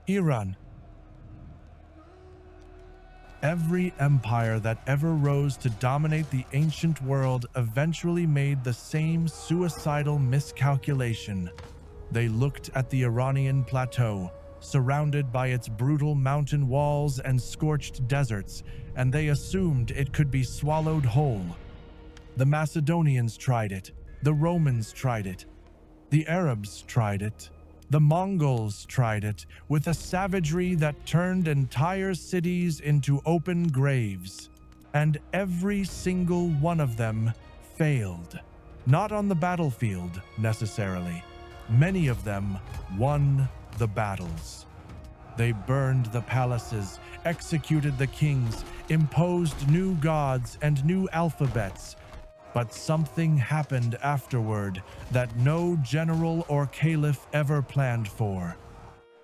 Iran. Every empire that ever rose to dominate the ancient world eventually made the same suicidal miscalculation. They looked at the Iranian plateau, surrounded by its brutal mountain walls and scorched deserts, and they assumed it could be swallowed whole. The Macedonians tried it, the Romans tried it, the Arabs tried it, the Mongols tried it, with a savagery that turned entire cities into open graves. And every single one of them failed. Not on the battlefield, necessarily. Many of them won the battles. They burned the palaces, executed the kings, imposed new gods and new alphabets. But something happened afterward that no general or caliph ever planned for.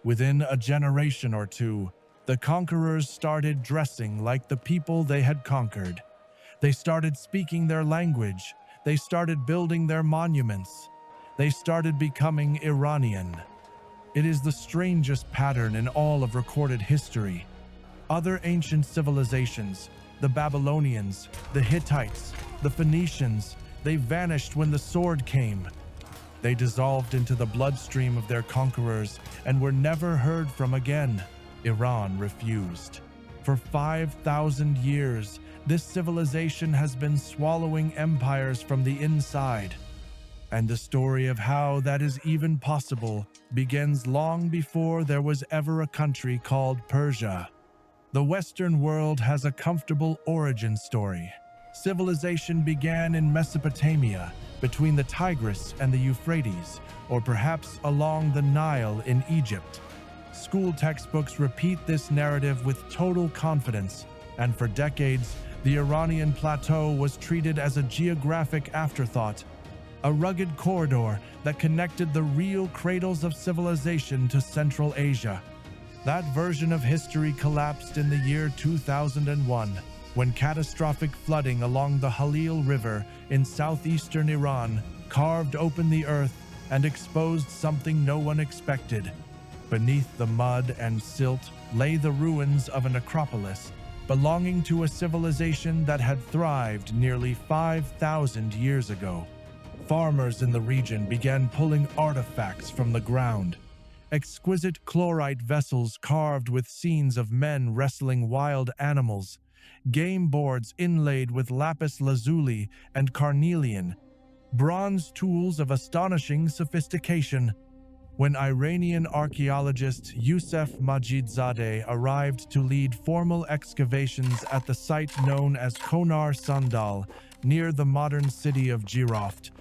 Within a generation or two, the conquerors started dressing like the people they had conquered. They started speaking their language. They started building their monuments. They started becoming Iranian. It is the strangest pattern in all of recorded history. Other ancient civilizations, the Babylonians, the Hittites, the Phoenicians, they vanished when the sword came. They dissolved into the bloodstream of their conquerors and were never heard from again. Iran refused. For 5,000 years, this civilization has been swallowing empires from the inside. And the story of how that is even possible begins long before there was ever a country called Persia. The Western world has a comfortable origin story. Civilization began in Mesopotamia, between the Tigris and the Euphrates, or perhaps along the Nile in Egypt. School textbooks repeat this narrative with total confidence, and for decades, the Iranian plateau was treated as a geographic afterthought, a rugged corridor that connected the real cradles of civilization to Central Asia. That version of history collapsed in the year 2001, when catastrophic flooding along the Halil River in southeastern Iran carved open the earth and exposed something no one expected. Beneath the mud and silt lay the ruins of an acropolis belonging to a civilization that had thrived nearly 5,000 years ago. Farmers in the region began pulling artifacts from the ground. Exquisite chlorite vessels carved with scenes of men wrestling wild animals, game boards inlaid with lapis lazuli and carnelian, bronze tools of astonishing sophistication. When Iranian archaeologist Yusef Majidzadeh arrived to lead formal excavations at the site known as Konar Sandal, near the modern city of Jiroft,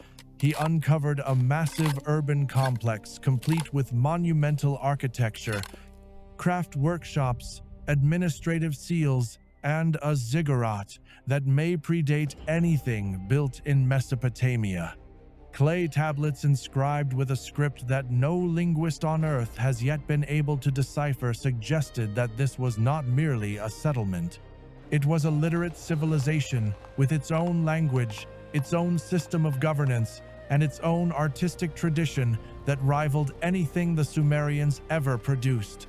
he uncovered a massive urban complex complete with monumental architecture, craft workshops, administrative seals, and a ziggurat that may predate anything built in Mesopotamia. Clay tablets inscribed with a script that no linguist on Earth has yet been able to decipher suggested that this was not merely a settlement. It was a literate civilization with its own language, its own system of governance, and its own artistic tradition that rivaled anything the Sumerians ever produced.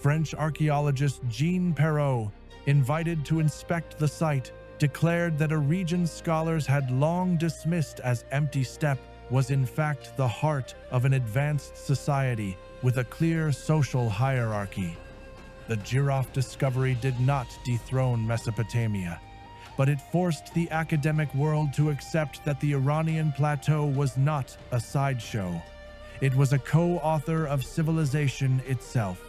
French archaeologist Jean Perrot, invited to inspect the site, declared that a region scholars had long dismissed as empty steppe was in fact the heart of an advanced society with a clear social hierarchy. The Jiroft discovery did not dethrone Mesopotamia, but it forced the academic world to accept that the Iranian plateau was not a sideshow. It was a co-author of civilization itself.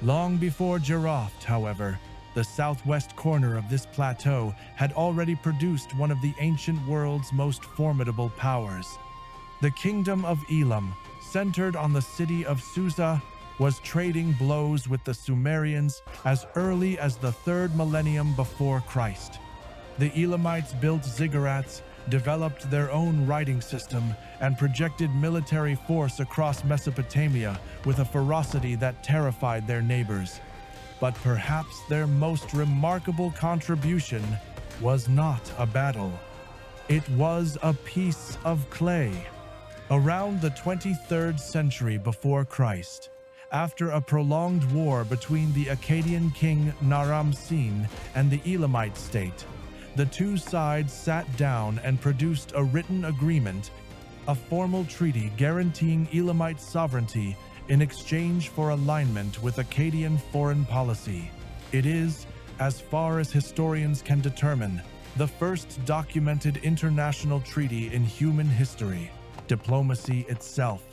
Long before Jiroft, however, the southwest corner of this plateau had already produced one of the ancient world's most formidable powers. The kingdom of Elam, centered on the city of Susa, was trading blows with the Sumerians as early as the 3rd millennium before Christ. The Elamites built ziggurats, developed their own writing system, and projected military force across Mesopotamia with a ferocity that terrified their neighbors. But perhaps their most remarkable contribution was not a battle. It was a piece of clay. Around the 23rd century before Christ, After a prolonged war between the Akkadian king Naram-Sin and the Elamite state, the two sides sat down and produced a written agreement, a formal treaty guaranteeing Elamite sovereignty in exchange for alignment with Akkadian foreign policy. It is, as far as historians can determine, the first documented international treaty in human history. Diplomacy itself,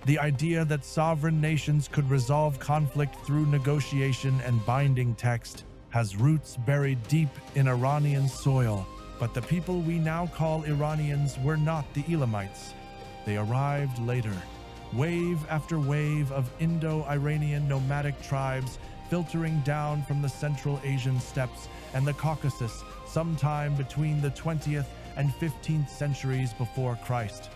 the idea that sovereign nations could resolve conflict through negotiation and binding text, has roots buried deep in Iranian soil. But the people we now call Iranians were not the Elamites. They arrived later. Wave after wave of Indo-Iranian nomadic tribes filtering down from the Central Asian steppes and the Caucasus sometime between the 20th and 15th centuries before Christ.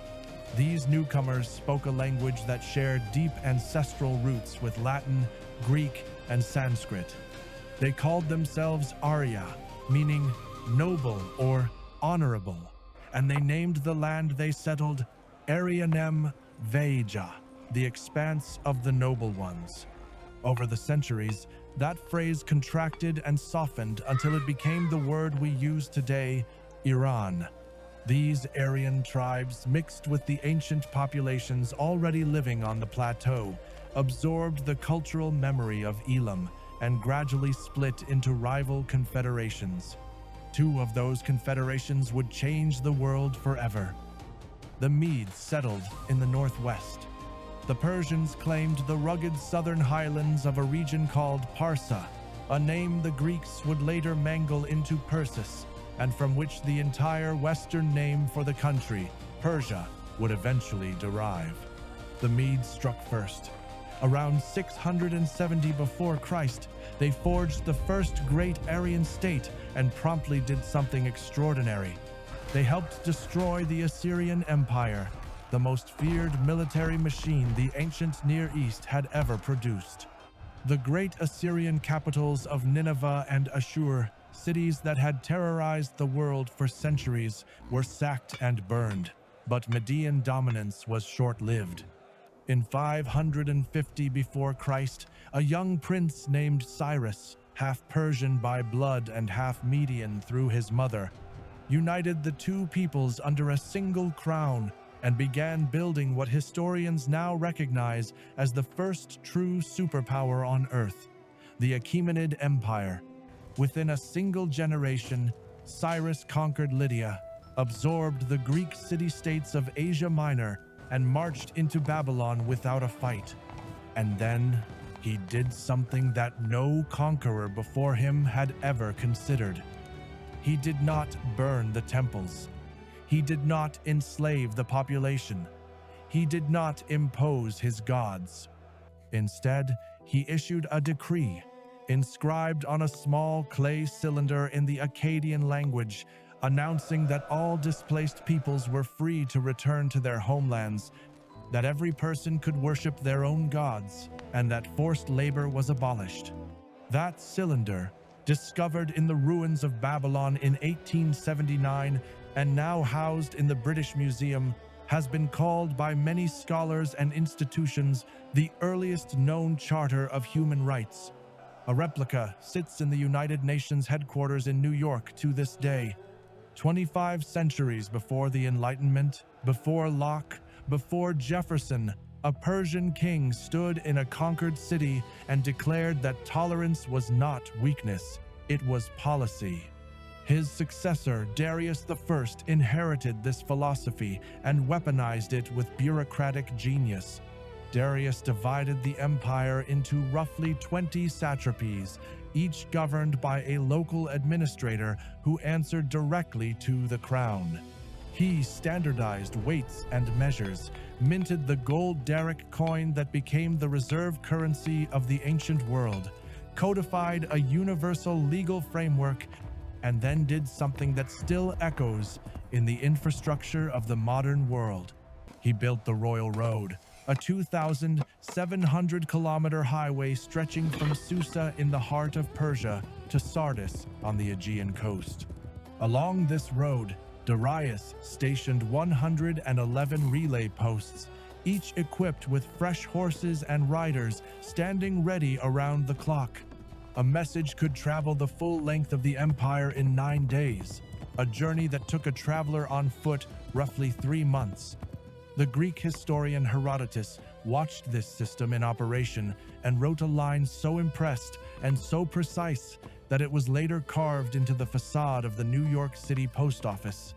These newcomers spoke a language that shared deep ancestral roots with Latin, Greek, and Sanskrit. They called themselves Arya, meaning noble or honorable, and they named the land they settled Arianem Veja, the expanse of the noble ones. Over the centuries, that phrase contracted and softened until it became the word we use today, Iran. These Aryan tribes, mixed with the ancient populations already living on the plateau, absorbed the cultural memory of Elam and gradually split into rival confederations. Two of those confederations would change the world forever. The Medes settled in the northwest. The Persians claimed the rugged southern highlands of a region called Parsa, a name the Greeks would later mangle into Persis, and from which the entire western name for the country, Persia, would eventually derive. The Medes struck first. Around 670 before Christ, they forged the first great Aryan state and promptly did something extraordinary. They helped destroy the Assyrian Empire, the most feared military machine the ancient Near East had ever produced. The great Assyrian capitals of Nineveh and Ashur, cities that had terrorized the world for centuries, were sacked and burned, but Median dominance was short-lived. In 550 before Christ, a young prince named Cyrus, half Persian by blood and half Median through his mother, united the two peoples under a single crown and began building what historians now recognize as the first true superpower on Earth, the Achaemenid Empire. Within a single generation, Cyrus conquered Lydia, absorbed the Greek city-states of Asia Minor, and marched into Babylon without a fight. And then he did something that no conqueror before him had ever considered. He did not burn the temples. He did not enslave the population. He did not impose his gods. Instead, he issued a decree, inscribed on a small clay cylinder in the Akkadian language, announcing that all displaced peoples were free to return to their homelands, that every person could worship their own gods, and that forced labor was abolished. That cylinder, discovered in the ruins of Babylon in 1879 and now housed in the British Museum, has been called by many scholars and institutions the earliest known charter of human rights. A replica sits in the United Nations headquarters in New York to this day. 25 centuries before the Enlightenment, before Locke, before Jefferson, a Persian king stood in a conquered city and declared that tolerance was not weakness, it was policy. His successor, Darius I, inherited this philosophy and weaponized it with bureaucratic genius. Darius divided the empire into roughly 20 satrapies, each governed by a local administrator who answered directly to the crown. He standardized weights and measures, minted the gold Daric coin that became the reserve currency of the ancient world, codified a universal legal framework, and then did something that still echoes in the infrastructure of the modern world. He built the Royal Road, a 2,700-kilometer highway stretching from Susa in the heart of Persia to Sardis on the Aegean coast. Along this road, Darius stationed 111 relay posts, each equipped with fresh horses and riders standing ready around the clock. A message could travel the full length of the empire in 9 days, a journey that took a traveler on foot roughly 3 months. The Greek historian Herodotus watched this system in operation and wrote a line so impressed and so precise that it was later carved into the facade of the New York City post office.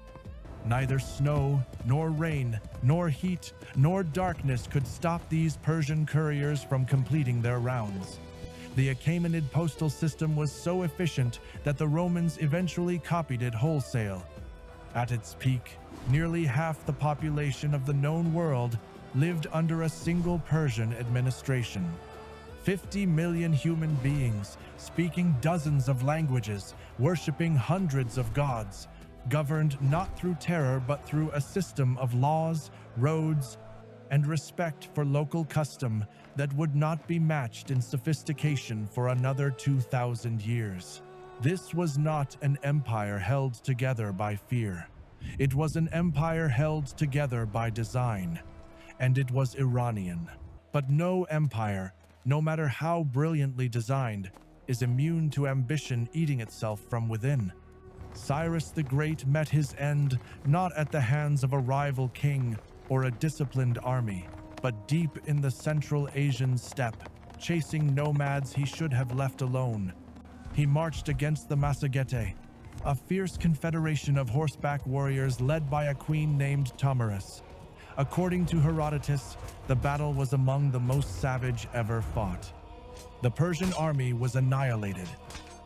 Neither snow, nor rain, nor heat, nor darkness could stop these Persian couriers from completing their rounds. The Achaemenid postal system was so efficient that the Romans eventually copied it wholesale. At its peak, nearly half the population of the known world lived under a single Persian administration. 50 million human beings, speaking dozens of languages, worshipping hundreds of gods, governed not through terror but through a system of laws, roads, and respect for local custom that would not be matched in sophistication for another 2,000 years. This was not an empire held together by fear. It was an empire held together by design, and it was Iranian. But no empire, no matter how brilliantly designed, is immune to ambition eating itself from within. Cyrus the Great met his end not at the hands of a rival king or a disciplined army, but deep in the Central Asian steppe, chasing nomads he should have left alone. He marched against the Massagetae, a fierce confederation of horseback warriors led by a queen named Tomyris. According to Herodotus, the battle was among the most savage ever fought. The Persian army was annihilated.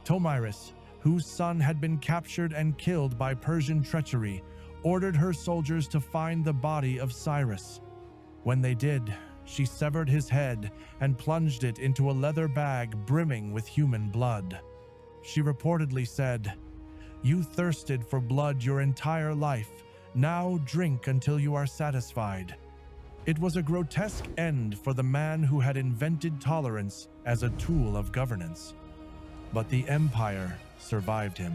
Tomyris, whose son had been captured and killed by Persian treachery, ordered her soldiers to find the body of Cyrus. When they did, she severed his head and plunged it into a leather bag brimming with human blood. She reportedly said, "You thirsted for blood your entire life. Now drink until you are satisfied." It was a grotesque end for the man who had invented tolerance as a tool of governance. But the empire survived him.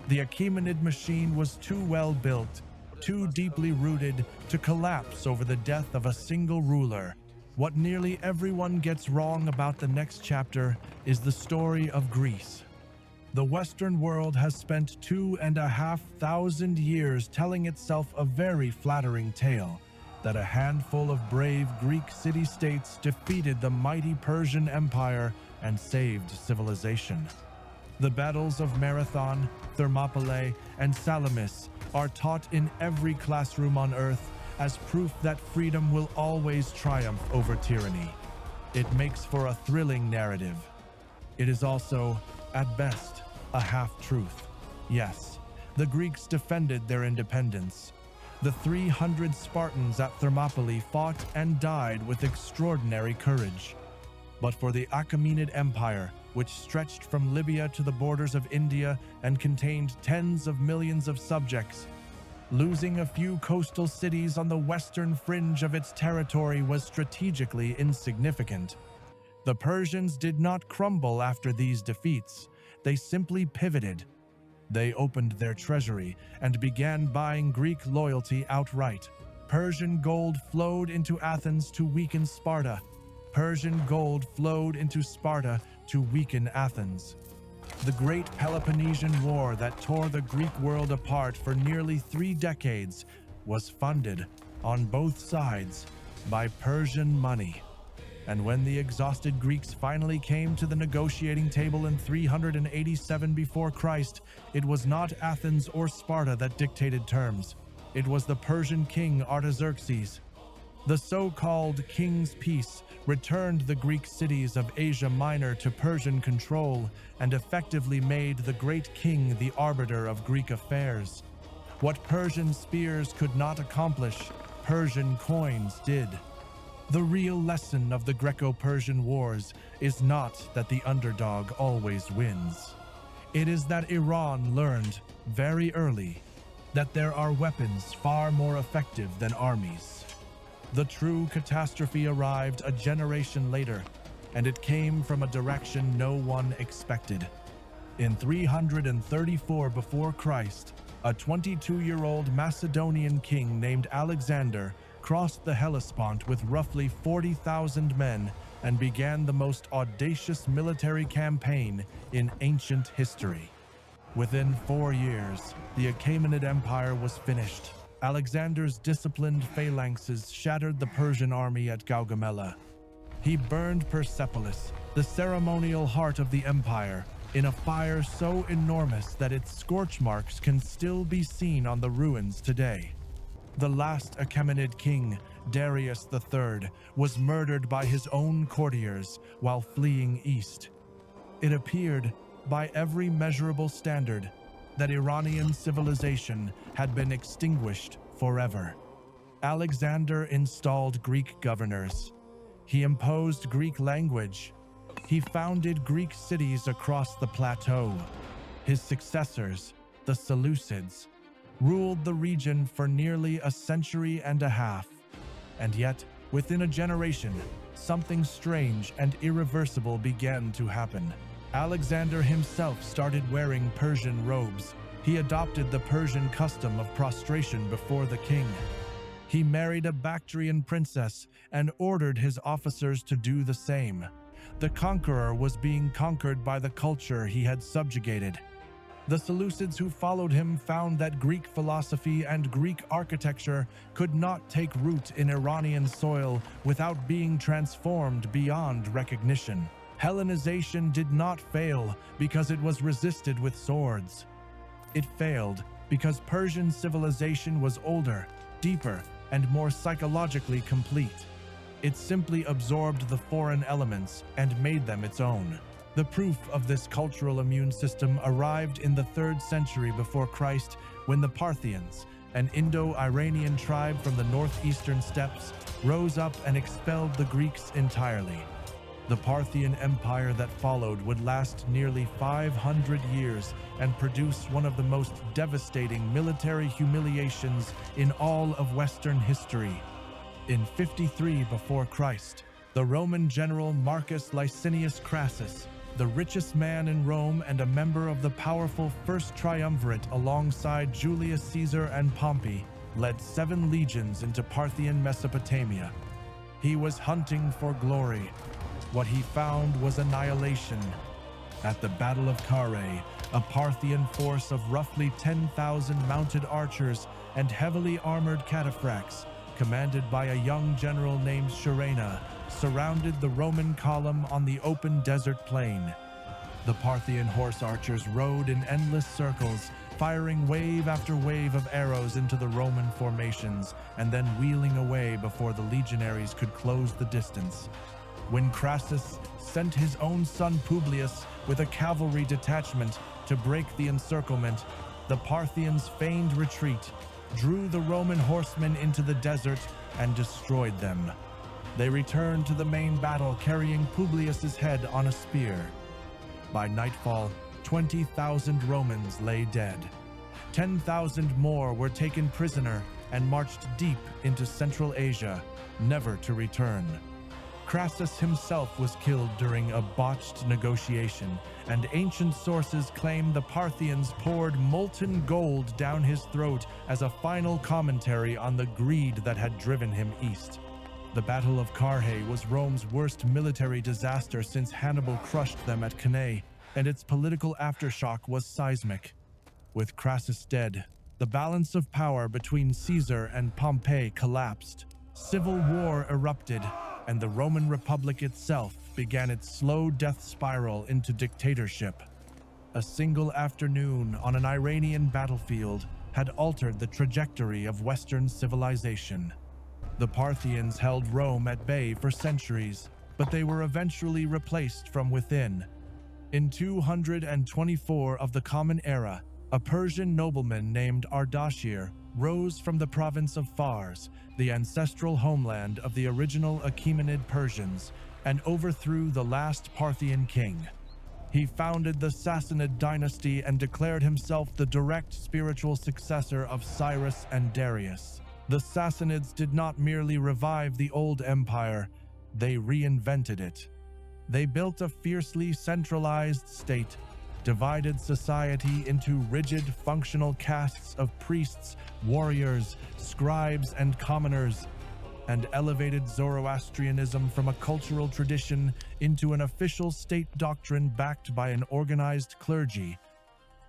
The Achaemenid machine was too well built, too deeply rooted to collapse over the death of a single ruler. What nearly everyone gets wrong about the next chapter is the story of Greece. The Western world has spent 2,500 years telling itself a very flattering tale that a handful of brave Greek city-states defeated the mighty Persian Empire and saved civilization. The battles of Marathon, Thermopylae, and Salamis are taught in every classroom on Earth as proof that freedom will always triumph over tyranny. It makes for a thrilling narrative. It is also, at best, a half-truth. Yes, the Greeks defended their independence. The 300 Spartans at Thermopylae fought and died with extraordinary courage. But for the Achaemenid Empire, which stretched from Libya to the borders of India and contained tens of millions of subjects, losing a few coastal cities on the western fringe of its territory was strategically insignificant. The Persians did not crumble after these defeats. They simply pivoted. They opened their treasury and began buying Greek loyalty outright. Persian gold flowed into Athens to weaken Sparta. Persian gold flowed into Sparta to weaken Athens. The Great Peloponnesian War that tore the Greek world apart for nearly 3 decades was funded, on both sides, by Persian money. And when the exhausted Greeks finally came to the negotiating table in 387 before Christ, it was not Athens or Sparta that dictated terms. It was the Persian king Artaxerxes. The so-called King's Peace returned the Greek cities of Asia Minor to Persian control and effectively made the great king the arbiter of Greek affairs. What Persian spears could not accomplish, Persian coins did. The real lesson of the Greco-Persian Wars is not that the underdog always wins. It is that Iran learned, very early, that there are weapons far more effective than armies. The true catastrophe arrived a generation later, and it came from a direction no one expected. In 334 before Christ, a 22-year-old Macedonian king named Alexander crossed the Hellespont with roughly 40,000 men and began the most audacious military campaign in ancient history. Within 4 years, the Achaemenid Empire was finished. Alexander's disciplined phalanxes shattered the Persian army at Gaugamela. He burned Persepolis, the ceremonial heart of the empire, in a fire so enormous that its scorch marks can still be seen on the ruins today. The last Achaemenid king, Darius III, was murdered by his own courtiers while fleeing east. It appeared, by every measurable standard, that Iranian civilization had been extinguished forever. Alexander installed Greek governors. He imposed Greek language. He founded Greek cities across the plateau. His successors, the Seleucids, ruled the region for nearly a century and a half. And yet, within a generation, something strange and irreversible began to happen. Alexander himself started wearing Persian robes. He adopted the Persian custom of prostration before the king. He married a Bactrian princess and ordered his officers to do the same. The conqueror was being conquered by the culture he had subjugated. The Seleucids who followed him found that Greek philosophy and Greek architecture could not take root in Iranian soil without being transformed beyond recognition. Hellenization did not fail because it was resisted with swords. It failed because Persian civilization was older, deeper, and more psychologically complete. It simply absorbed the foreign elements and made them its own. The proof of this cultural immune system arrived in the 3rd century before Christ, when the Parthians, an Indo-Iranian tribe from the northeastern steppes, rose up and expelled the Greeks entirely. The Parthian Empire that followed would last nearly 500 years and produce one of the most devastating military humiliations in all of Western history. In 53 before Christ, the Roman general Marcus Licinius Crassus, the richest man in Rome and a member of the powerful First Triumvirate alongside Julius Caesar and Pompey, led 7 legions into Parthian Mesopotamia. He was hunting for glory. What he found was annihilation. At the Battle of Carrhae, a Parthian force of roughly 10,000 mounted archers and heavily armored cataphracts, commanded by a young general named Sharena, surrounded the Roman column on the open desert plain. The Parthian horse archers rode in endless circles, firing wave after wave of arrows into the Roman formations, and then wheeling away before the legionaries could close the distance. When Crassus sent his own son Publius with a cavalry detachment to break the encirclement, the Parthians' feigned retreat drew the Roman horsemen into the desert and destroyed them. They returned to the main battle carrying Publius's head on a spear. By nightfall, 20,000 Romans lay dead. 10,000 more were taken prisoner and marched deep into Central Asia, never to return. Crassus himself was killed during a botched negotiation, and ancient sources claim the Parthians poured molten gold down his throat as a final commentary on the greed that had driven him east. The Battle of Carrhae was Rome's worst military disaster since Hannibal crushed them at Cannae, and its political aftershock was seismic. With Crassus dead, the balance of power between Caesar and Pompey collapsed. Civil war erupted, and the Roman Republic itself began its slow death spiral into dictatorship. A single afternoon on an Iranian battlefield had altered the trajectory of Western civilization. The Parthians held Rome at bay for centuries, but they were eventually replaced from within. In 224 of the Common Era, a Persian nobleman named Ardashir rose from the province of Fars, the ancestral homeland of the original Achaemenid Persians, and overthrew the last Parthian king. He founded the Sassanid dynasty and declared himself the direct spiritual successor of Cyrus and Darius. The Sassanids did not merely revive the old empire, they reinvented it. They built a fiercely centralized state, divided society into rigid functional castes of priests, warriors, scribes, and commoners. and elevated Zoroastrianism from a cultural tradition into an official state doctrine backed by an organized clergy.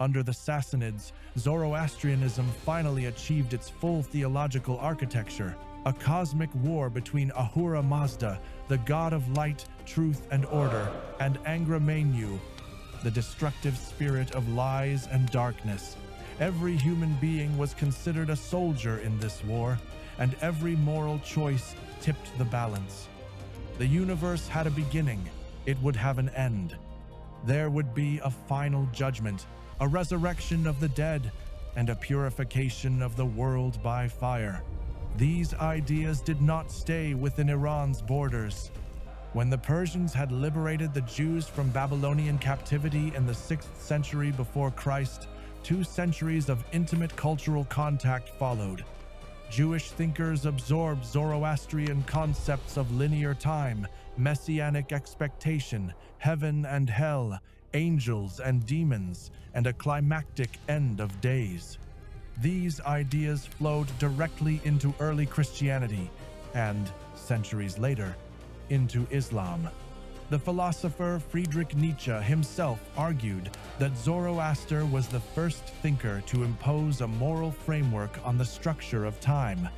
Under the Sassanids, Zoroastrianism finally achieved its full theological architecture, a cosmic war between Ahura Mazda, the god of light, truth, and order, and Angra Mainyu, the destructive spirit of lies and darkness. Every human being was considered a soldier in this war, and every moral choice tipped the balance. The universe had a beginning, it would have an end. There would be a final judgment, a resurrection of the dead, and a purification of the world by fire. These ideas did not stay within Iran's borders. When the Persians had liberated the Jews from Babylonian captivity in the 6th century before Christ, 2 centuries of intimate cultural contact followed. Jewish thinkers absorbed Zoroastrian concepts of linear time, messianic expectation, heaven and hell, angels and demons, and a climactic end of days. These ideas flowed directly into early Christianity and, centuries later, into Islam. The philosopher Friedrich Nietzsche himself argued that Zoroaster was the first thinker to impose a moral framework on the structure of time,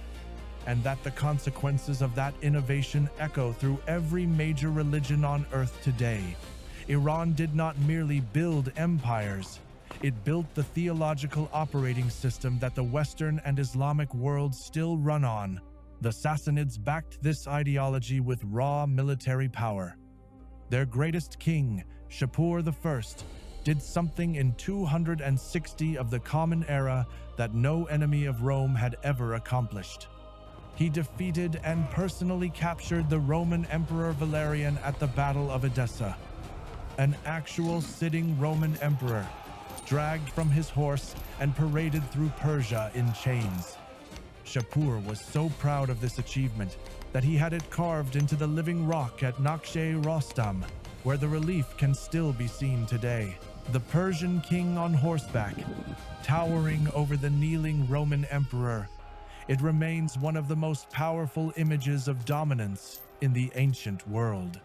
and that the consequences of that innovation echo through every major religion on earth today. Iran did not merely build empires, it built the theological operating system that the Western and Islamic worlds still run on. The Sassanids backed this ideology with raw military power. Their greatest king, Shapur I, did something in 260 of the Common Era that no enemy of Rome had ever accomplished. He defeated and personally captured the Roman Emperor Valerian at the Battle of Edessa. An actual sitting Roman emperor, dragged from his horse and paraded through Persia in chains. Shapur was so proud of this achievement that he had it carved into the living rock at Nakhche-Rostam, where the relief can still be seen today. The Persian king on horseback, towering over the kneeling Roman emperor. It remains one of the most powerful images of dominance in the ancient world.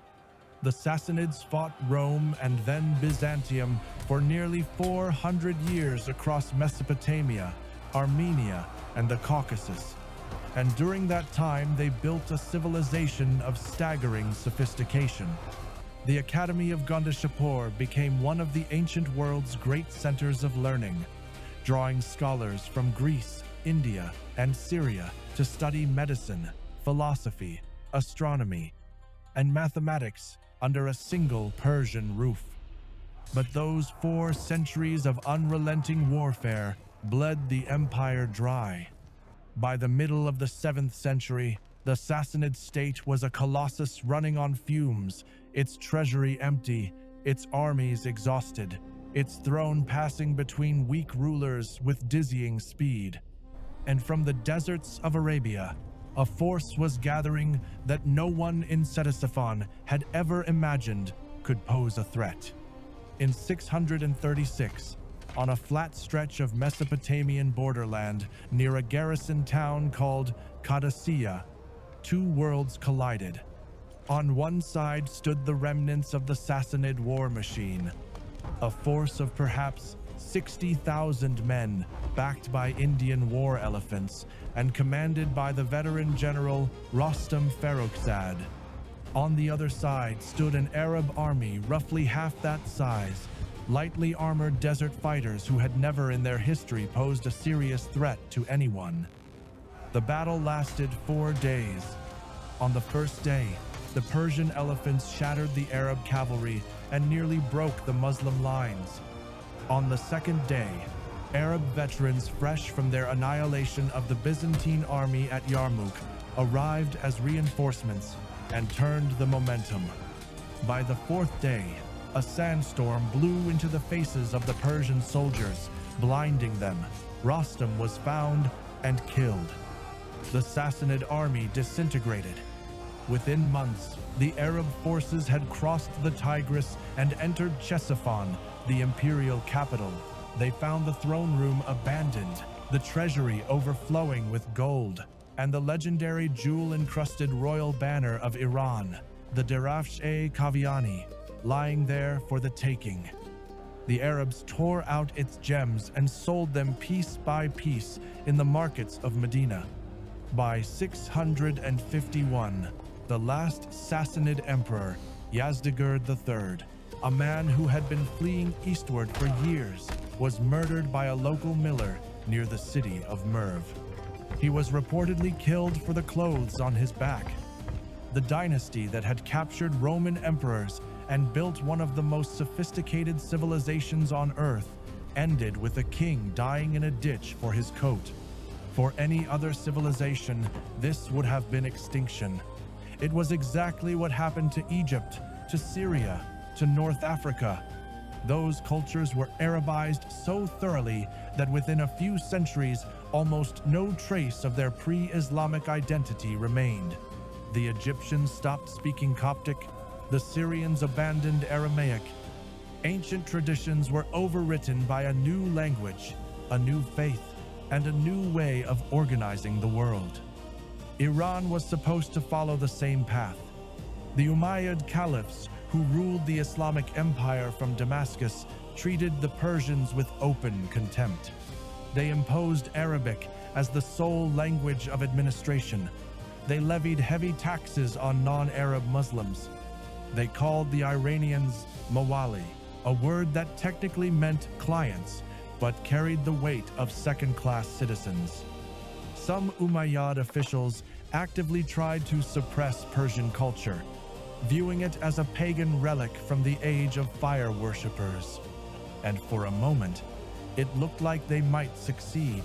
The Sassanids fought Rome and then Byzantium for nearly 400 years across Mesopotamia, Armenia, and the Caucasus. And during that time, they built a civilization of staggering sophistication. The Academy of Gondishapur became one of the ancient world's great centers of learning, drawing scholars from Greece, India, and Syria to study medicine, philosophy, astronomy, and mathematics under a single Persian roof. But those 4 centuries of unrelenting warfare bled the empire dry. By the middle of the 7th century, the Sassanid state was a colossus running on fumes, its treasury empty, its armies exhausted, its throne passing between weak rulers with dizzying speed. And from the deserts of Arabia, a force was gathering that no one in Ctesiphon had ever imagined could pose a threat. In 636, on a flat stretch of Mesopotamian borderland near a garrison town called Qadisiyah, 2 worlds collided. On one side stood the remnants of the Sassanid war machine, a force of perhaps 60,000 men backed by Indian war elephants and commanded by the veteran general Rostam Farrokhzad. On the other side stood an Arab army roughly half that size, lightly armored desert fighters who had never in their history posed a serious threat to anyone. The battle lasted 4 days. On the first day, the Persian elephants shattered the Arab cavalry and nearly broke the Muslim lines. On the second day, Arab veterans fresh from their annihilation of the Byzantine army at Yarmouk arrived as reinforcements and turned the momentum. By the 4th day, a sandstorm blew into the faces of the Persian soldiers, blinding them. Rostam was found and killed. The Sassanid army disintegrated. Within months, the Arab forces had crossed the Tigris and entered Ctesiphon, the imperial capital. They found the throne room abandoned, the treasury overflowing with gold. and the legendary jewel-encrusted royal banner of Iran, the Derafsh-e-Kaviani, lying there for the taking. The Arabs tore out its gems and sold them piece by piece in the markets of Medina. By 651, the last Sassanid emperor, Yazdegerd III, a man who had been fleeing eastward for years, was murdered by a local miller near the city of Merv. He was reportedly killed for the clothes on his back. The dynasty that had captured Roman emperors and built one of the most sophisticated civilizations on earth ended with a king dying in a ditch for his coat. For any other civilization, this would have been extinction. It was exactly what happened to Egypt, to Syria, to North Africa. Those cultures were Arabized so thoroughly that within a few centuries, almost no trace of their pre-Islamic identity remained. The Egyptians stopped speaking Coptic. The Syrians abandoned Aramaic. Ancient traditions were overwritten by a new language, a new faith, and a new way of organizing the world. Iran was supposed to follow the same path. The Umayyad caliphs, who ruled the Islamic Empire from Damascus, treated the Persians with open contempt. They imposed Arabic as the sole language of administration. They levied heavy taxes on non-Arab Muslims. They called the Iranians Mawali, a word that technically meant clients, but carried the weight of second-class citizens. Some Umayyad officials actively tried to suppress Persian culture, viewing it as a pagan relic from the age of fire worshippers. And for a moment, it looked like they might succeed.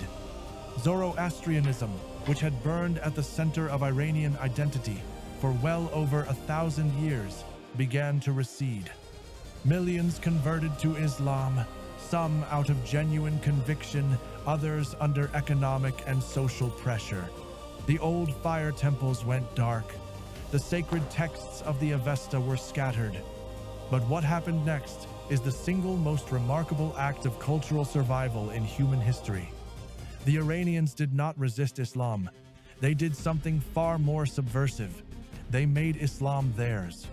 Zoroastrianism, which had burned at the center of Iranian identity for well over 1,000 years, began to recede. Millions converted to Islam, some out of genuine conviction, others under economic and social pressure. The old fire temples went dark. The sacred texts of the Avesta were scattered. But what happened next is the single most remarkable act of cultural survival in human history. The Iranians did not resist Islam. They did something far more subversive. They made Islam theirs.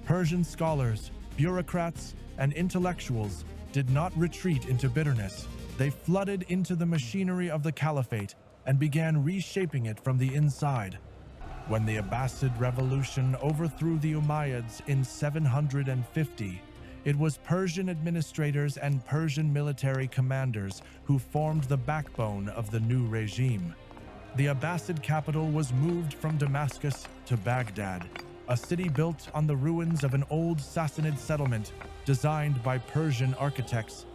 Persian scholars, bureaucrats, and intellectuals did not retreat into bitterness. They flooded into the machinery of the caliphate and began reshaping it from the inside. When the Abbasid revolution overthrew the Umayyads in 750, it was Persian administrators and Persian military commanders who formed the backbone of the new regime. The Abbasid capital was moved from Damascus to Baghdad, a city built on the ruins of an old Sassanid settlement designed by Persian architects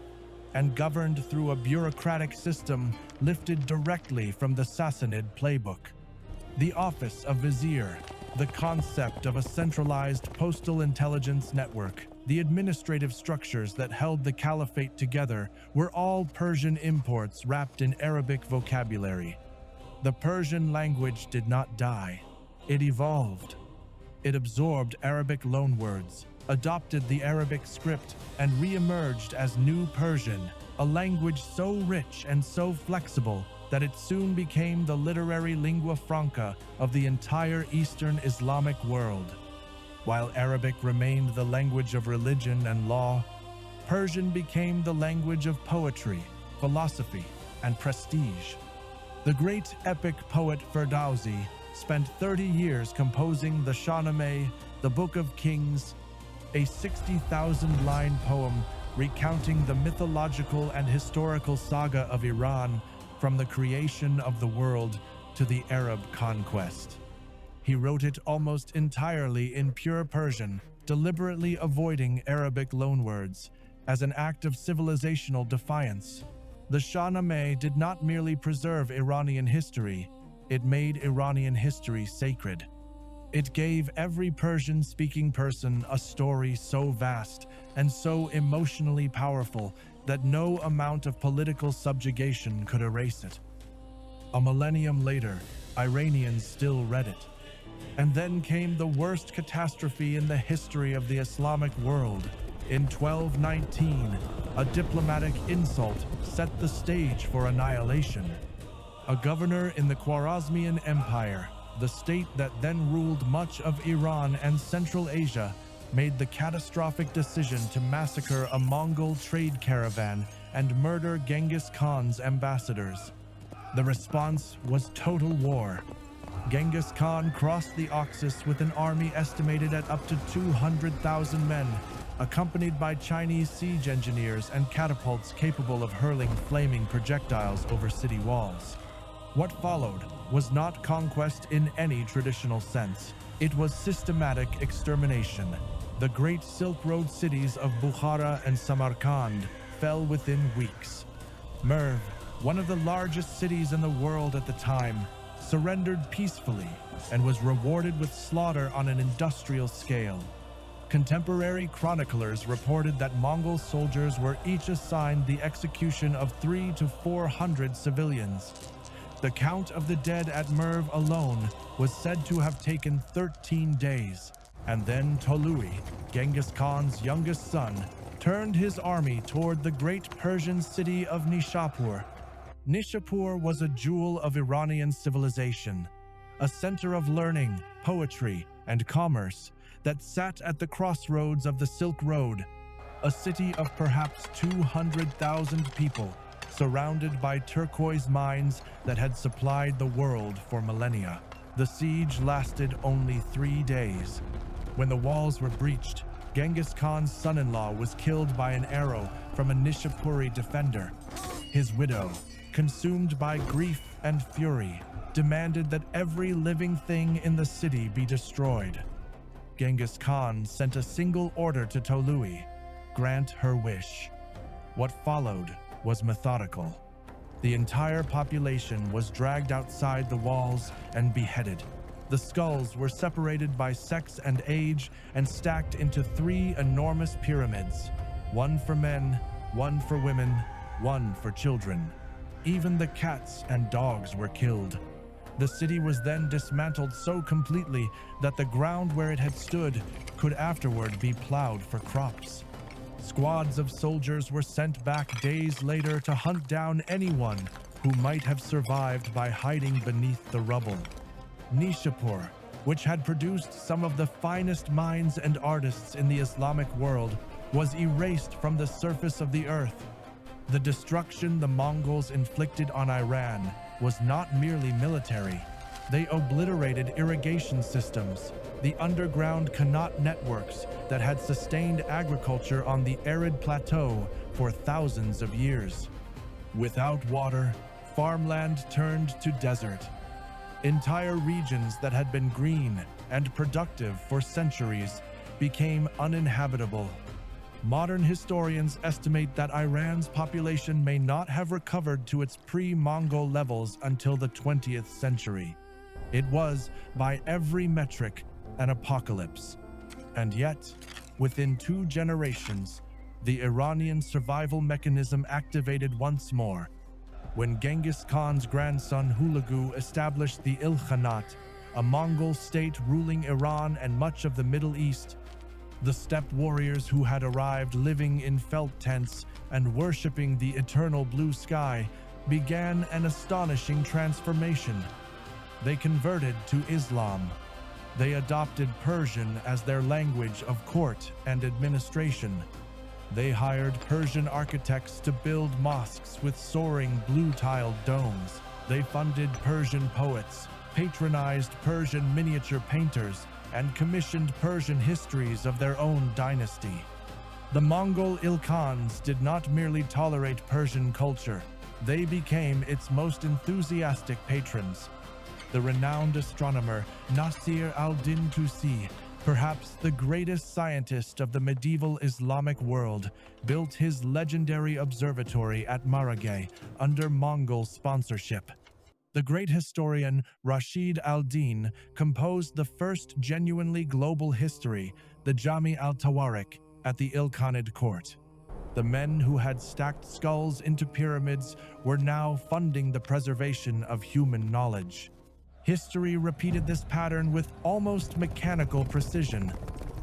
and governed through a bureaucratic system lifted directly from the Sassanid playbook. The office of vizier, the concept of a centralized postal intelligence network, the administrative structures that held the caliphate together were all Persian imports wrapped in Arabic vocabulary. The Persian language did not die. It evolved. It absorbed Arabic loanwords, adopted the Arabic script, and re-emerged as New Persian, a language so rich and so flexible that it soon became the literary lingua franca of the entire Eastern Islamic world. While Arabic remained the language of religion and law, Persian became the language of poetry, philosophy, and prestige. The great epic poet Ferdowsi spent 30 years composing the Shahnameh, the Book of Kings, a 60,000-line poem recounting the mythological and historical saga of Iran from the creation of the world to the Arab conquest. He wrote it almost entirely in pure Persian, deliberately avoiding Arabic loanwords as an act of civilizational defiance. The Shahnameh did not merely preserve Iranian history, it made Iranian history sacred. It gave every Persian-speaking person a story so vast and so emotionally powerful that no amount of political subjugation could erase it. A millennium later, Iranians still read it. And then came the worst catastrophe in the history of the Islamic world. In 1219, a diplomatic insult set the stage for annihilation. a governor in the Khwarezmian Empire, the state that then ruled much of Iran and Central Asia, made the catastrophic decision to massacre a Mongol trade caravan and murder Genghis Khan's ambassadors. The response was total war. Genghis Khan crossed the Oxus with an army estimated at up to 200,000 men, accompanied by Chinese siege engineers and catapults capable of hurling flaming projectiles over city walls. What followed was not conquest in any traditional sense. It was systematic extermination. The great Silk Road cities of Bukhara and Samarkand fell within weeks. Merv, one of the largest cities in the world at the time, surrendered peacefully and was rewarded with slaughter on an industrial scale. Contemporary chroniclers reported that Mongol soldiers were each assigned the execution of 300 to 400 civilians. The count of the dead at Merv alone was said to have taken 13 days, and then Tolui, Genghis Khan's youngest son, turned his army toward the great Persian city of Nishapur. Nishapur was a jewel of Iranian civilization, a center of learning, poetry, and commerce that sat at the crossroads of the Silk Road, a city of perhaps 200,000 people, surrounded by turquoise mines that had supplied the world for millennia. The siege lasted only 3 days. When the walls were breached, Genghis Khan's son-in-law was killed by an arrow from a Nishapuri defender. His widow, consumed by grief and fury, demanded that every living thing in the city be destroyed. Genghis Khan sent a single order to Tolui: grant her wish. What followed was methodical. The entire population was dragged outside the walls and beheaded. The skulls were separated by sex and age and stacked into 3 enormous pyramids, one for men, one for women, one for children. Even the cats and dogs were killed. The city was then dismantled so completely that the ground where it had stood could afterward be plowed for crops. Squads of soldiers were sent back days later to hunt down anyone who might have survived by hiding beneath the rubble. Nishapur, which had produced some of the finest minds and artists in the Islamic world, was erased from the surface of the earth. The destruction the Mongols inflicted on Iran was not merely military. They obliterated irrigation systems, the underground Qanat networks that had sustained agriculture on the arid plateau for thousands of years. Without water, farmland turned to desert. Entire regions that had been green and productive for centuries became uninhabitable. Modern historians estimate that Iran's population may not have recovered to its pre-Mongol levels until the 20th century. It was, by every metric, an apocalypse. And yet, within 2 generations, the Iranian survival mechanism activated once more. When Genghis Khan's grandson Hulagu established the Ilkhanate, a Mongol state ruling Iran and much of the Middle East, the steppe warriors who had arrived living in felt tents and worshipping the eternal blue sky began an astonishing transformation. They converted to Islam. They adopted Persian as their language of court and administration. They hired Persian architects to build mosques with soaring blue-tiled domes. They funded Persian poets, patronized Persian miniature painters, and commissioned Persian histories of their own dynasty. The Mongol Ilkhans did not merely tolerate Persian culture, they became its most enthusiastic patrons. The renowned astronomer Nasir al-Din Tusi, perhaps the greatest scientist of the medieval Islamic world, built his legendary observatory at Marageh under Mongol sponsorship. The great historian Rashid al-Din composed the first genuinely global history, the Jami al-Tawarik, at the Ilkhanid court. The men who had stacked skulls into pyramids were now funding the preservation of human knowledge. History repeated this pattern with almost mechanical precision.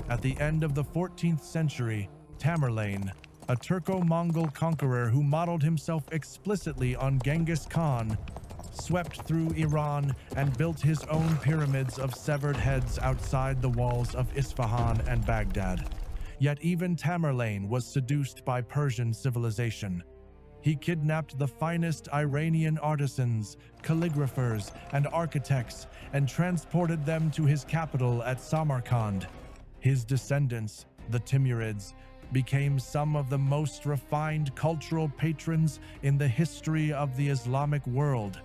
At the end of the 14th century, Tamerlane, a Turco-Mongol conqueror who modeled himself explicitly on Genghis Khan, swept through Iran, and built his own pyramids of severed heads outside the walls of Isfahan and Baghdad. Yet even Tamerlane was seduced by Persian civilization. He kidnapped the finest Iranian artisans, calligraphers, and architects and transported them to his capital at Samarkand. His descendants, the Timurids, became some of the most refined cultural patrons in the history of the Islamic world,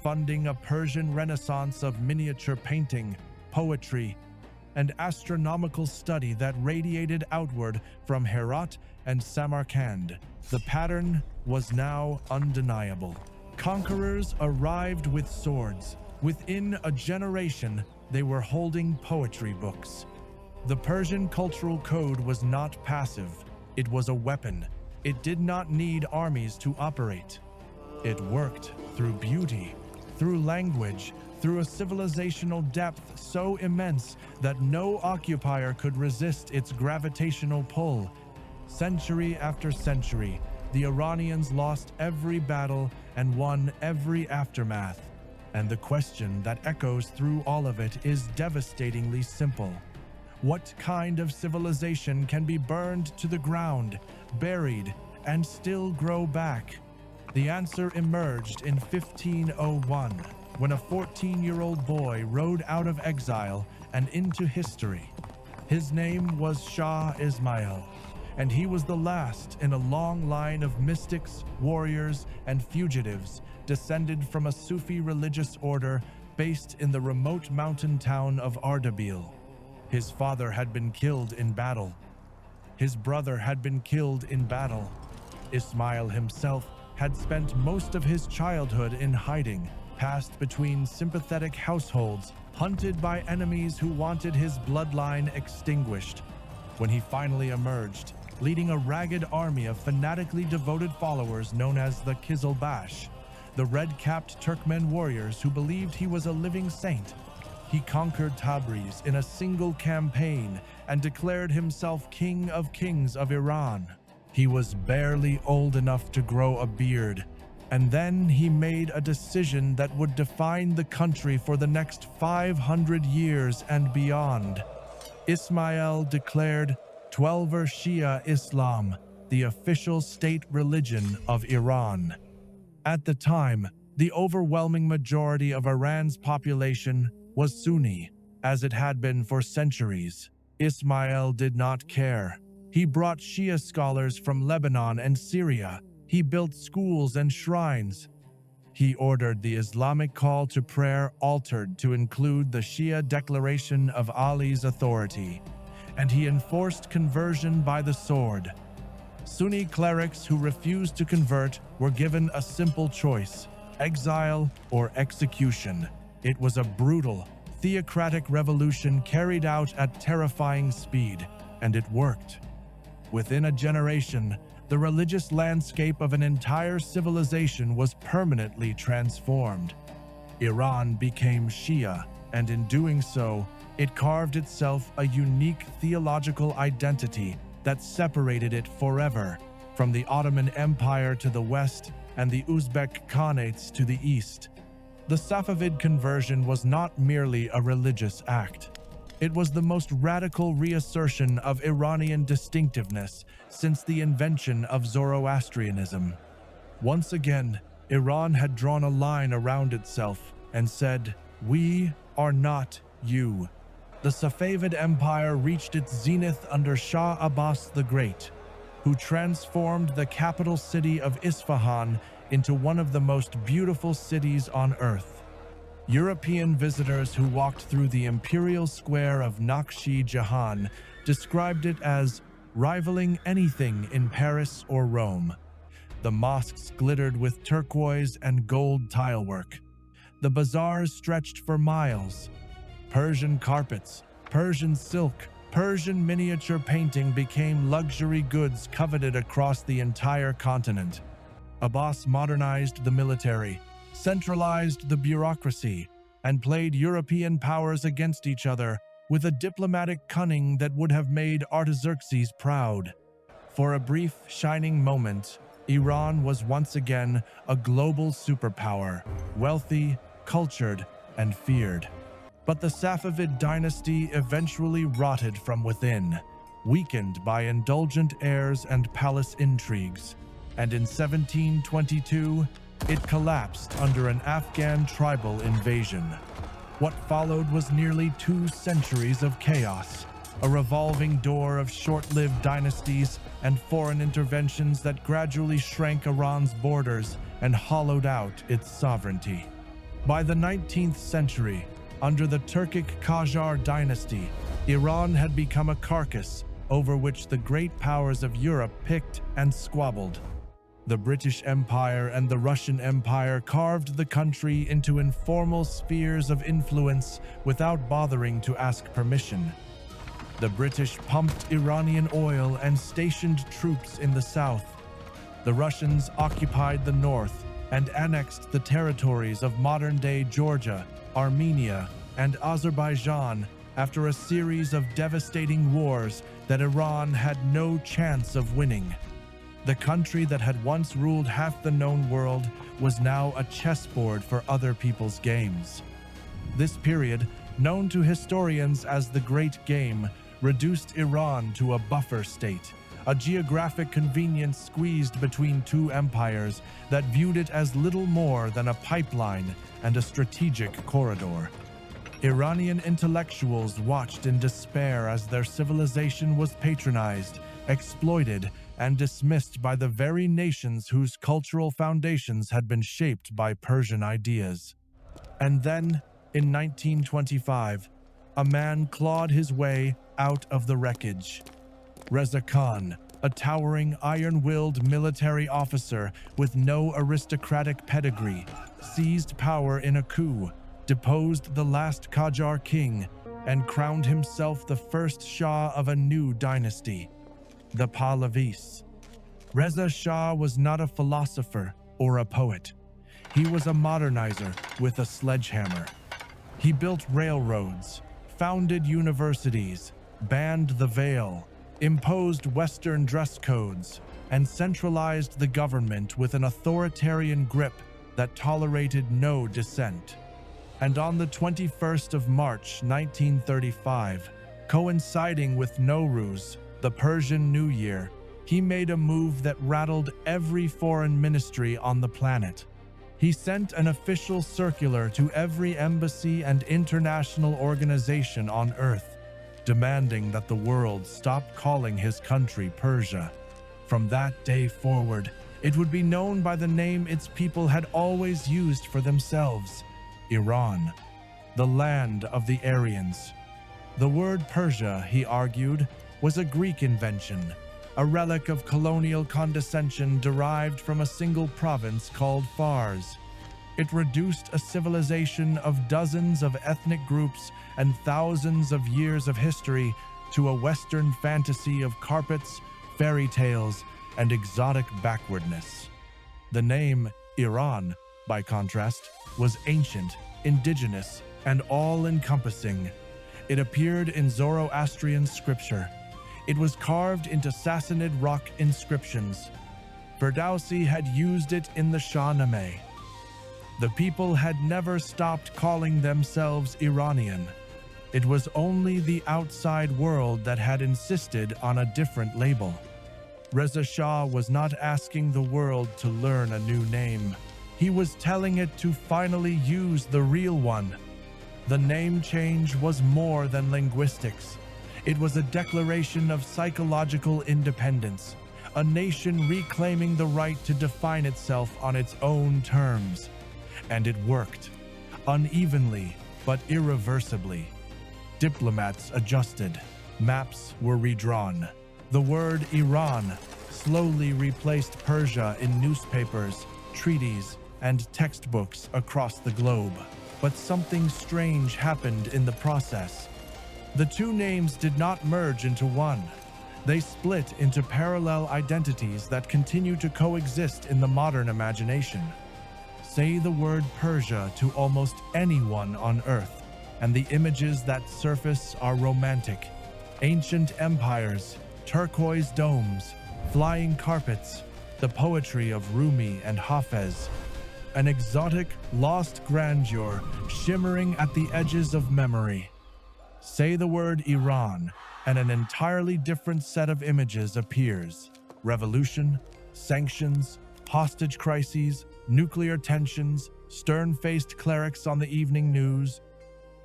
funding a Persian renaissance of miniature painting, poetry, and astronomical study that radiated outward from Herat and Samarkand. The pattern was now undeniable. Conquerors arrived with swords. Within a generation, they were holding poetry books. The Persian cultural code was not passive. It was a weapon. It did not need armies to operate. It worked through beauty, through language, through a civilizational depth so immense that no occupier could resist its gravitational pull. Century after century, the Iranians lost every battle and won every aftermath. And the question that echoes through all of it is devastatingly simple. What kind of civilization can be burned to the ground, buried, and still grow back? The answer emerged in 1501, when a 14-year-old boy rode out of exile and into history. His name was Shah Ismail, and he was the last in a long line of mystics, warriors, and fugitives descended from a Sufi religious order based in the remote mountain town of Ardabil. His father had been killed in battle. His brother had been killed in battle. Ismail himself had spent most of his childhood in hiding, passed between sympathetic households, hunted by enemies who wanted his bloodline extinguished. When he finally emerged, leading a ragged army of fanatically devoted followers known as the Kizilbash, the red-capped Turkmen warriors who believed he was a living saint, he conquered Tabriz in a single campaign and declared himself King of Kings of Iran. He was barely old enough to grow a beard, and then he made a decision that would define the country for the next 500 years and beyond. Ismail declared Twelver Shia Islam, the official state religion of Iran. At the time, the overwhelming majority of Iran's population was Sunni, as it had been for centuries. Ismail did not care. He brought Shia scholars from Lebanon and Syria. He built schools and shrines. He ordered the Islamic call to prayer altered to include the Shia declaration of Ali's authority, and he enforced conversion by the sword. Sunni clerics who refused to convert were given a simple choice: exile or execution. It was a brutal, theocratic revolution carried out at terrifying speed, and it worked. Within a generation, the religious landscape of an entire civilization was permanently transformed. Iran became Shia, and in doing so, it carved itself a unique theological identity that separated it forever from the Ottoman Empire to the west and the Uzbek Khanates to the east. The Safavid conversion was not merely a religious act. It was the most radical reassertion of Iranian distinctiveness since the invention of Zoroastrianism. Once again, Iran had drawn a line around itself and said, "We are not you." The Safavid Empire reached its zenith under Shah Abbas the Great, who transformed the capital city of Isfahan into one of the most beautiful cities on earth. European visitors who walked through the imperial square of Naqshi Jahan described it as rivaling anything in Paris or Rome. The mosques glittered with turquoise and gold tilework. The bazaars stretched for miles. Persian carpets, Persian silk, Persian miniature painting became luxury goods coveted across the entire continent. Abbas modernized the military, centralized the bureaucracy, and played European powers against each other with a diplomatic cunning that would have made Artaxerxes proud. For a brief, shining moment, Iran was once again a global superpower, wealthy, cultured, and feared. But the Safavid dynasty eventually rotted from within, weakened by indulgent heirs and palace intrigues, and in 1722, it collapsed under an Afghan tribal invasion. What followed was nearly 2 centuries of chaos, a revolving door of short-lived dynasties and foreign interventions that gradually shrank Iran's borders and hollowed out its sovereignty. By the 19th century, under the Turkic Qajar dynasty, Iran had become a carcass over which the great powers of Europe picked and squabbled. The British Empire and the Russian Empire carved the country into informal spheres of influence without bothering to ask permission. The British pumped Iranian oil and stationed troops in the south. The Russians occupied the north and annexed the territories of modern-day Georgia, Armenia, and Azerbaijan after a series of devastating wars that Iran had no chance of winning. The country that had once ruled half the known world was now a chessboard for other people's games. This period, known to historians as the Great Game, reduced Iran to a buffer state, a geographic convenience squeezed between 2 empires that viewed it as little more than a pipeline and a strategic corridor. Iranian intellectuals watched in despair as their civilization was patronized, exploited, and dismissed by the very nations whose cultural foundations had been shaped by Persian ideas. And then, in 1925, a man clawed his way out of the wreckage. Reza Khan, a towering, iron-willed military officer with no aristocratic pedigree, seized power in a coup, deposed the last Qajar king, and crowned himself the first Shah of a new dynasty, the Pahlavis. Reza Shah was not a philosopher or a poet. He was a modernizer with a sledgehammer. He built railroads, founded universities, banned the veil, imposed Western dress codes, and centralized the government with an authoritarian grip that tolerated no dissent. And on the 21st of March 1935, coinciding with Nowruz, the Persian New Year, he made a move that rattled every foreign ministry on the planet. He sent an official circular to every embassy and international organization on Earth, demanding that the world stop calling his country Persia. From that day forward, it would be known by the name its people had always used for themselves: Iran, the land of the Aryans. The word Persia, he argued, was a Greek invention, a relic of colonial condescension derived from a single province called Fars. It reduced a civilization of dozens of ethnic groups and thousands of years of history to a Western fantasy of carpets, fairy tales, and exotic backwardness. The name Iran, by contrast, was ancient, indigenous, and all-encompassing. It appeared in Zoroastrian scripture. It was carved into Sassanid rock inscriptions. Ferdowsi had used it in the Shahnameh. The people had never stopped calling themselves Iranian. It was only the outside world that had insisted on a different label. Reza Shah was not asking the world to learn a new name. He was telling it to finally use the real one. The name change was more than linguistics. It was a declaration of psychological independence, a nation reclaiming the right to define itself on its own terms. And it worked, unevenly but irreversibly. Diplomats adjusted, maps were redrawn. The word Iran slowly replaced Persia in newspapers, treaties, and textbooks across the globe. But something strange happened in the process. The two names did not merge into one. They split into parallel identities that continue to coexist in the modern imagination. Say the word Persia to almost anyone on Earth, and the images that surface are romantic. Ancient empires, turquoise domes, flying carpets, the poetry of Rumi and Hafez, an exotic, lost grandeur shimmering at the edges of memory. Say the word Iran, and an entirely different set of images appears. Revolution, sanctions, hostage crises, nuclear tensions, stern-faced clerics on the evening news.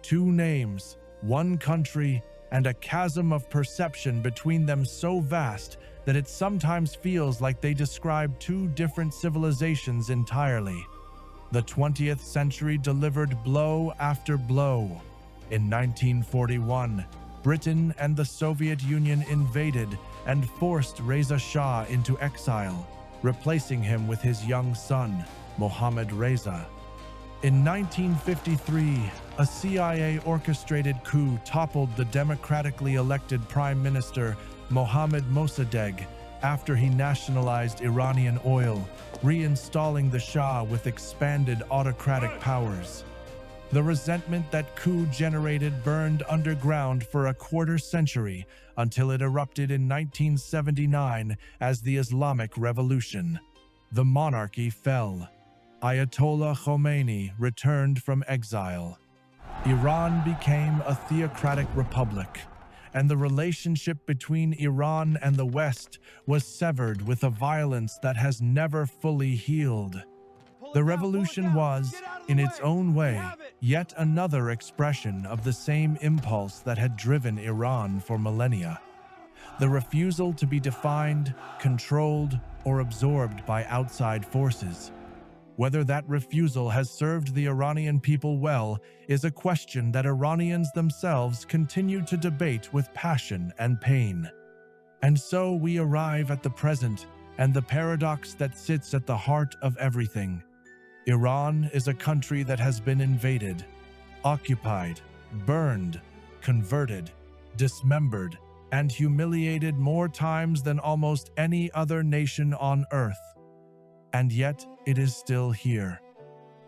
Two names, one country, and a chasm of perception between them so vast that it sometimes feels like they describe two different civilizations entirely. The 20th century delivered blow after blow. In 1941, Britain and the Soviet Union invaded and forced Reza Shah into exile, replacing him with his young son, Mohammad Reza. In 1953, a CIA-orchestrated coup toppled the democratically elected Prime Minister Mohammad Mossadegh after he nationalized Iranian oil, reinstalling the Shah with expanded autocratic powers. The resentment that coup generated burned underground for a quarter century until it erupted in 1979 as the Islamic Revolution. The monarchy fell. Ayatollah Khomeini returned from exile. Iran became a theocratic republic, and the relationship between Iran and the West was severed with a violence that has never fully healed. The revolution was, in its own way, yet another expression of the same impulse that had driven Iran for millennia. The refusal to be defined, controlled, or absorbed by outside forces. Whether that refusal has served the Iranian people well is a question that Iranians themselves continue to debate with passion and pain. And so we arrive at the present and the paradox that sits at the heart of everything. Iran is a country that has been invaded, occupied, burned, converted, dismembered, and humiliated more times than almost any other nation on earth. And yet, it is still here,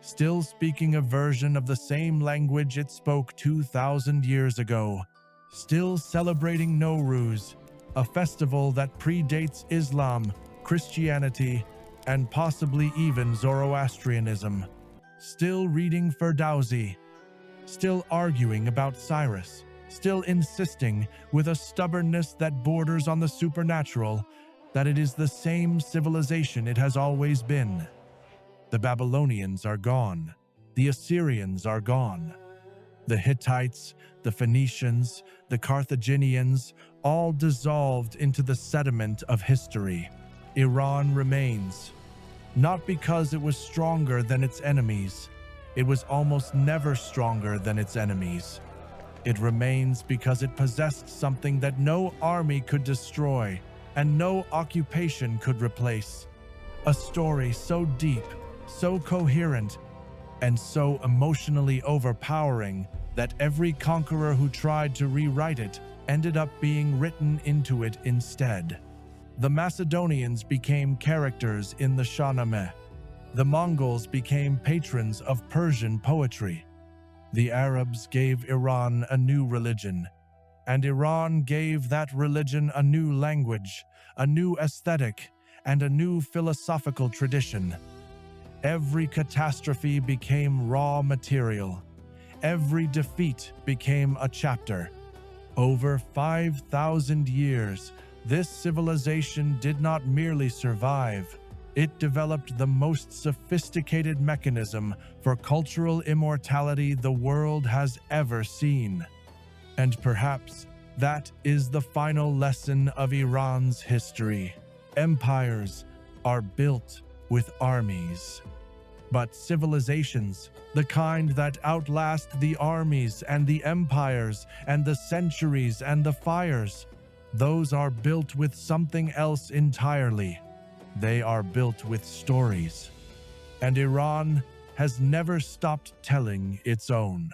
still speaking a version of the same language it spoke 2,000 years ago, still celebrating Nowruz, a festival that predates Islam, Christianity, and possibly even Zoroastrianism, still reading Ferdowsi, still arguing about Cyrus, still insisting, with a stubbornness that borders on the supernatural, that it is the same civilization it has always been. The Babylonians are gone. The Assyrians are gone. The Hittites, the Phoenicians, the Carthaginians, all dissolved into the sediment of history. Iran remains. Not because it was stronger than its enemies. It was almost never stronger than its enemies. It remains because it possessed something that no army could destroy and no occupation could replace. A story so deep, so coherent, and so emotionally overpowering that every conqueror who tried to rewrite it ended up being written into it instead. The Macedonians became characters in the Shahnameh. The Mongols became patrons of Persian poetry. The Arabs gave Iran a new religion, and Iran gave that religion a new language, a new aesthetic, and a new philosophical tradition. Every catastrophe became raw material. Every defeat became a chapter. Over 5,000 years, this civilization did not merely survive. It developed the most sophisticated mechanism for cultural immortality the world has ever seen. And perhaps that is the final lesson of Iran's history. Empires are built with armies. But civilizations, the kind that outlast the armies and the empires and the centuries and the fires, those are built with something else entirely. They are built with stories. And Iran has never stopped telling its own.